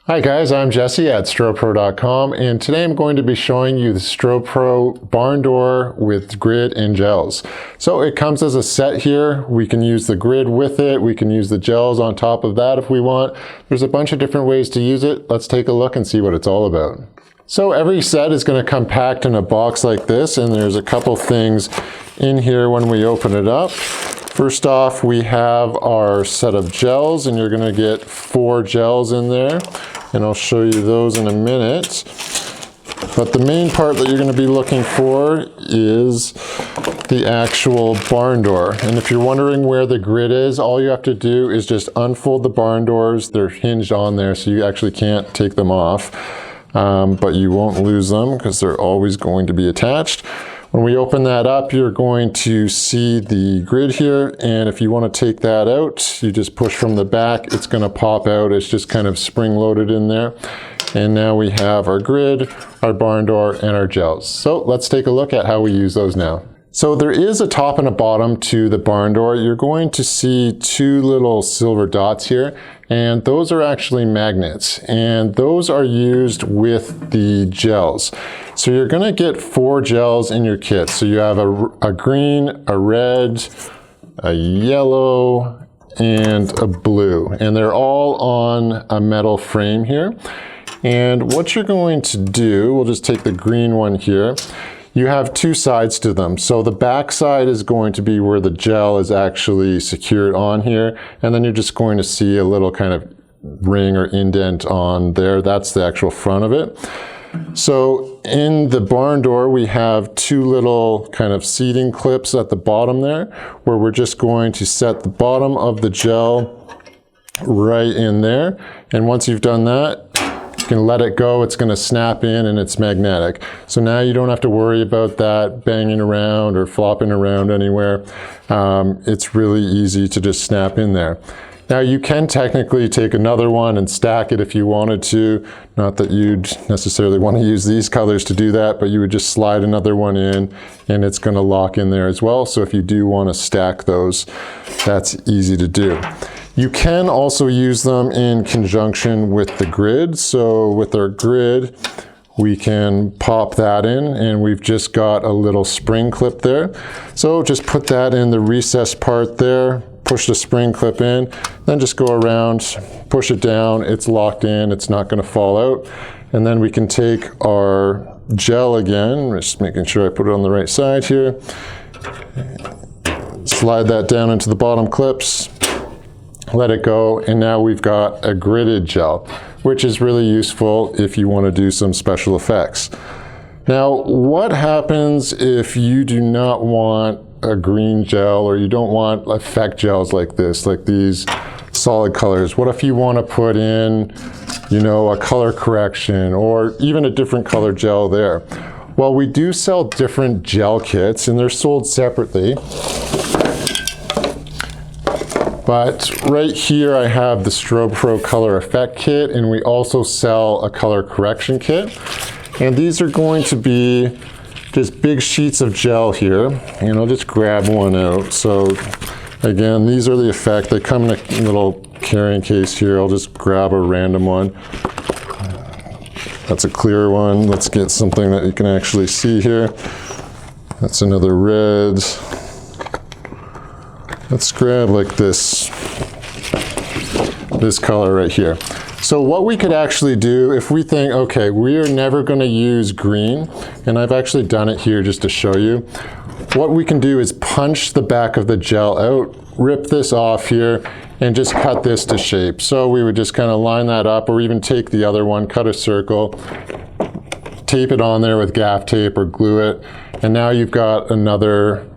Hi guys, I'm Jesse at Strobepro.com, and today I'm going to be showing you the Strobepro Barndoor with grid and gels. So it comes as a set here. We can use the grid with it. We can use the gels on top of that if we want. There's a bunch of different ways to use it. Let's take a look and see what it's all about. So every set is going to come packed in a box like this, and there's a couple things in here when we open it up. First off, we have our set of gels, and you're going to get 4 gels in there, and I'll show you those in a minute. But the main part that you're going to be looking for is the actual barn door. And if you're wondering where the grid is, all you have to do is just unfold the barn doors. They're hinged on there, so you actually can't take them off, but you won't lose them because they're always going to be attached. When we open that up, you're going to see the grid here, and if you want to take that out, you just push from the back. It's going to pop out. It's just kind of spring-loaded in there. And now we have our grid, our barn door, and our gels. So let's take a look at how we use those now. So there is a top and a bottom to the barn door. You're going to see 2 little silver dots here, and those are actually magnets, and those are used with the gels. So you're going to get 4 gels in your kit. So you have a green, a red, a yellow, and a blue, and they're all on a metal frame here. And what you're going to do, we'll just take the green one here. You have 2 sides to them. So the back side is going to be where the gel is actually secured on here, and then you're just going to see a little kind of ring or indent on there. That's the actual front of it. So in the barn door, we have 2 little kind of seating clips at the bottom there, where we're just going to set the bottom of the gel right in there. And once you've done that, you can let it go. It's going to snap in, and it's magnetic. So now you don't have to worry about that banging around or flopping around anywhere. It's really easy to just snap in there. Now you can technically take another one and stack it if you wanted to. Not that you'd necessarily want to use these colors to do that, but you would just slide another one in, and it's going to lock in there as well. So if you do want to stack those, that's easy to do. You can also use them in conjunction with the grid. So with our grid, we can pop that in, and we've just got a little spring clip there. So just put that in the recessed part there, push the spring clip in, then just go around, push it down, it's locked in, it's not going to fall out. And then we can take our gel again, just making sure I put it on the right side here, slide that down into the bottom clips, let it go, and now we've got a gridded gel, which is really useful if you want to do some special effects. Now, what happens if you do not want a green gel, or you don't want effect gels like this, like these solid colors? What if you want to put in, you know, a color correction or even a different color gel there? Well, we do sell different gel kits, and they're sold separately. But right here I have the Strobepro Color Effect Kit, and we also sell a color correction kit. And these are going to be just big sheets of gel here, and I'll just grab one out. So again, these are the effect. They come in a little carrying case here. I'll just grab a random one. That's a clear one. Let's get something that you can actually see here. That's another red. Let's grab like this color right here. So what we could actually do, if we think, okay, we are never going to use green, and I've actually done it here just to show you, what we can do is punch the back of the gel out, rip this off here, and just cut this to shape. So we would just kind of line that up, or even take the other one, cut a circle, tape it on there with gaff tape or glue it, and now you've got another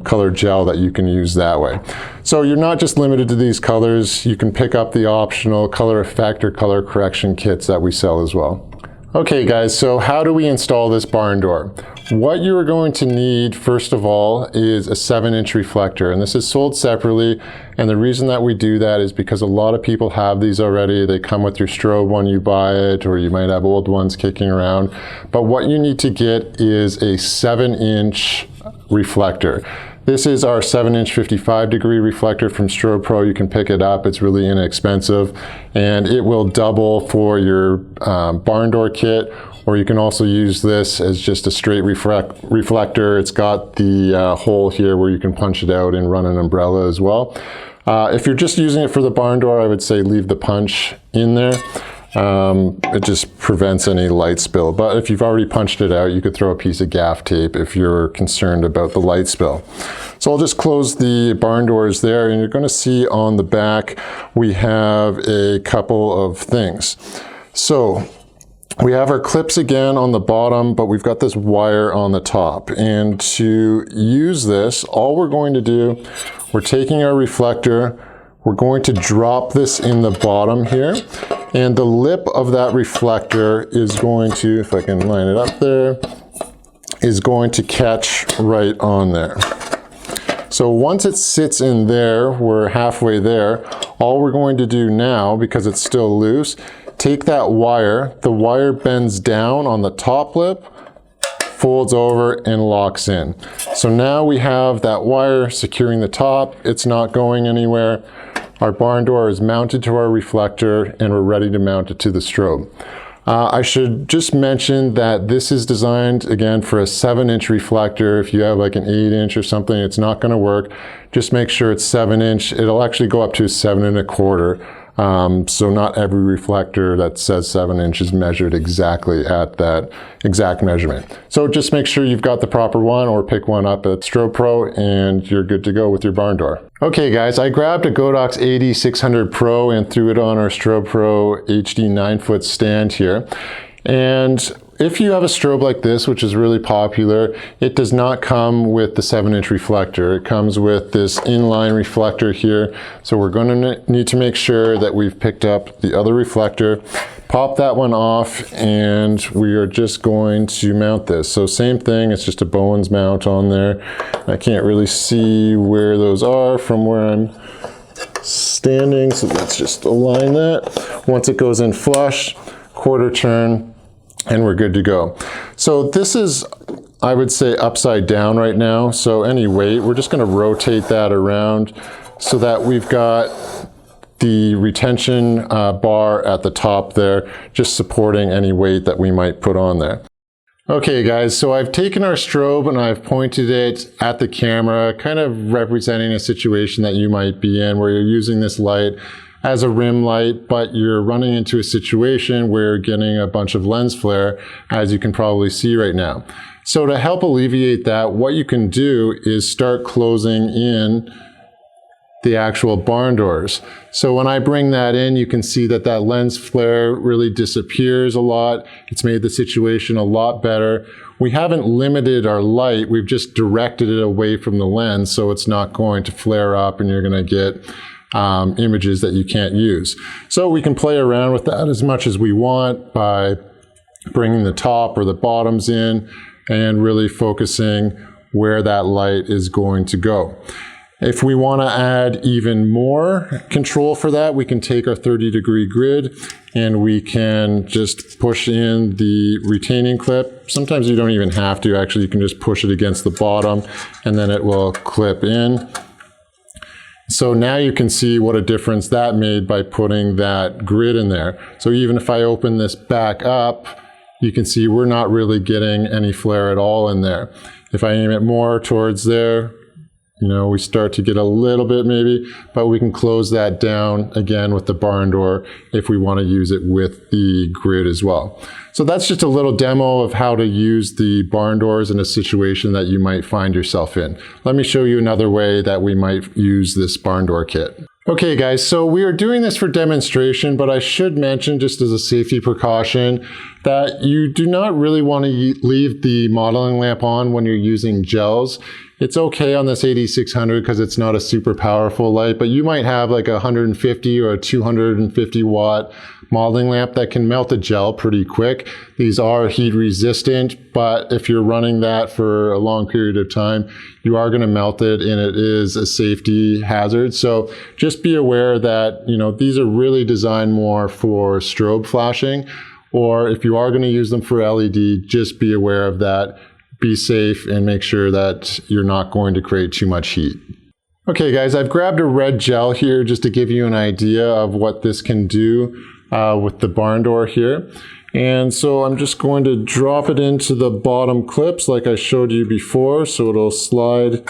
colored gel that you can use that way. So you're not just limited to these colors. You can pick up the optional color effect or color correction kits that we sell as well. Okay guys, so how do we install this barn door? What you're going to need, first of all, is a 7-inch reflector, and this is sold separately. And the reason that we do that is because a lot of people have these already. They come with your Strobe when you buy it, or you might have old ones kicking around. But what you need to get is a 7-inch reflector. This is our 7-inch 55-degree reflector from Strobepro. You can pick it up. It's really inexpensive, and it will double for your barn door kit, or you can also use this as just a straight reflector. It's got the hole here where you can punch it out and run an umbrella as well. If you're just using it for the barn door, I would say leave the punch in there. It just prevents any light spill. But if you've already punched it out, you could throw a piece of gaff tape if you're concerned about the light spill. So I'll just close the barn doors there, and you're going to see on the back we have a couple of things. So we have our clips again on the bottom, but we've got this wire on the top. And to use this, all we're going to do, we're taking our reflector, we're going to drop this in the bottom here, and the lip of that reflector is going to, if I can line it up there, is going to catch right on there. So once it sits in there, we're halfway there, all we're going to do now, because it's still loose, take that wire, the wire bends down on the top lip, folds over and locks in. So now we have that wire securing the top, it's not going anywhere. Our barn door is mounted to our reflector, and we're ready to mount it to the strobe. I should just mention that this is designed, again, for a 7-inch reflector. If you have like an 8-inch or something, it's not going to work. Just make sure it's 7-inch. It'll actually go up to 7 1/4. So not every reflector that says 7-inch is measured exactly at that exact measurement. So just make sure you've got the proper one, or pick one up at Strobepro, and you're good to go with your barn door. Okay guys, I grabbed a Godox 8600 Pro and threw it on our Strobepro HD 9-foot stand here. And if you have a strobe like this, which is really popular, it does not come with the 7-inch reflector. It comes with this inline reflector here. So we're going to need to make sure that we've picked up the other reflector, pop that one off, and we are just going to mount this. So same thing, it's just a Bowens mount on there. I can't really see where those are from where I'm standing, so let's just align that. Once it goes in flush, quarter turn, and we're good to go. So this is, I would say, upside down right now. So any weight, we're just going to rotate that around so that we've got the retention bar at the top there, just supporting any weight that we might put on there. Okay guys, so I've taken our strobe and I've pointed it at the camera, kind of representing a situation that you might be in where you're using this light as a rim light, but you're running into a situation where you're getting a bunch of lens flare, as you can probably see right now. So to help alleviate that, what you can do is start closing in the actual barn doors. So when I bring that in, you can see that that lens flare really disappears a lot. It's made the situation a lot better. We haven't limited our light, we've just directed it away from the lens so it's not going to flare up and you're going to get images that you can't use. So we can play around with that as much as we want by bringing the top or the bottoms in and really focusing where that light is going to go. If we want to add even more control for that, we can take our 30-degree grid and we can just push in the retaining clip. Sometimes you don't even have to, actually you can just push it against the bottom and then it will clip in. So now you can see what a difference that made by putting that grid in there. So even if I open this back up, you can see we're not really getting any flare at all in there. If I aim it more towards there, you know, we start to get a little bit maybe, but we can close that down again with the barn door if we want to use it with the grid as well. So that's just a little demo of how to use the barn doors in a situation that you might find yourself in. Let me show you another way that we might use this barn door kit. Okay guys, so we are doing this for demonstration, but I should mention, just as a safety precaution, that you do not really want to leave the modeling lamp on when you're using gels. It's okay on this 8600 because it's not a super powerful light, but you might have like a 150 or a 250 watt modeling lamp that can melt a gel pretty quick. These are heat resistant, but if you're running that for a long period of time, you are going to melt it and it is a safety hazard. So just be aware that, you know, these are really designed more for strobe flashing, or if you are going to use them for LED, just be aware of that. be safe and make sure that you're not going to create too much heat. Okay guys, I've grabbed a red gel here just to give you an idea of what this can do with the Barndoor here. And so I'm just going to drop it into the bottom clips like I showed you before, so it'll slide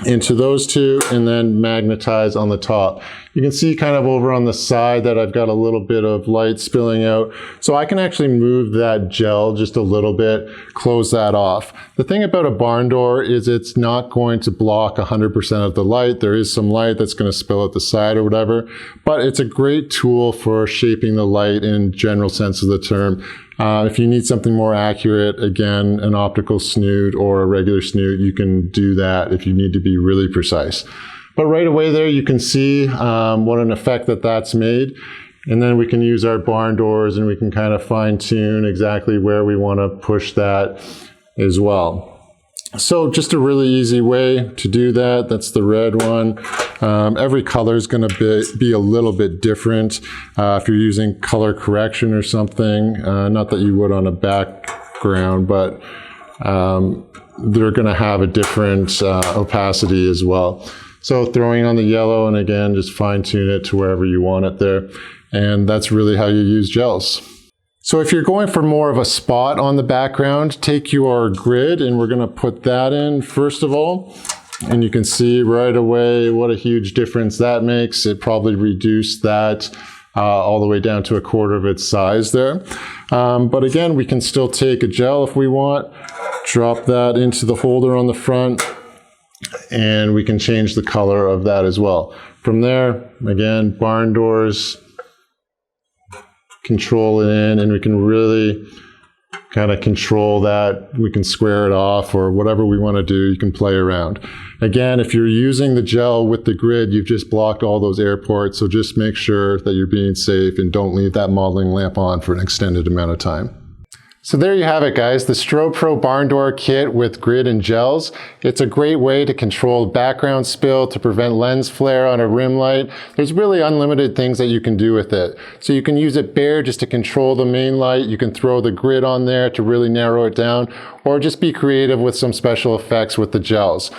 into those two and then magnetize on the top. You can see kind of over on the side that I've got a little bit of light spilling out. So I can actually move that gel just a little bit, close that off. The thing about a Barndoor is it's not going to block 100% of the light. There is some light that's going to spill at the side or whatever, but it's a great tool for shaping the light in general sense of the term. If you need something more accurate, again, an optical snoot or a regular snoot, you can do that if you need to be really precise. But right away there, you can see what an effect that's made. And then we can use our Barndoors and we can kind of fine tune exactly where we want to push that as well. So just a really easy way to do that. That's the red one. Every color is going to be a little bit different. If you're using color correction or something, not that you would on a background, but they're going to have a different opacity as well. So throwing on the yellow and again, just fine tune it to wherever you want it there. And that's really how you use gels. So if you're going for more of a spot on the background, take your grid and we're going to put that in first of all. And you can see right away what a huge difference that makes. It probably reduced that all the way down to 1/4 of its size there. But again, we can still take a gel if we want, drop that into the holder on the front, and we can change the color of that as well. From there, again, Barndoors, control it in, and we can really kind of control that. We can square it off or whatever we want to do. You can play around. Again, if you're using the gel with the grid, you've just blocked all those air ports, so just make sure that you're being safe and don't leave that modeling lamp on for an extended amount of time. So there you have it guys, the Strobepro Barndoor kit with grid and gels. It's a great way to control background spill, to prevent lens flare on a rim light. There's really unlimited things that you can do with it. So you can use it bare just to control the main light. You can throw the grid on there to really narrow it down, or just be creative with some special effects with the gels.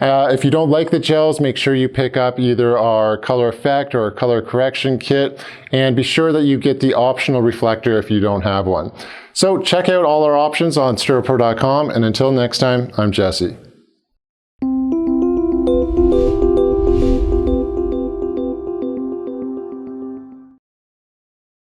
If you don't like the gels, make sure you pick up either our color effect or color correction kit, and be sure that you get the optional reflector if you don't have one. So check out all our options on Strobepro.com, and until next time, I'm Jesse.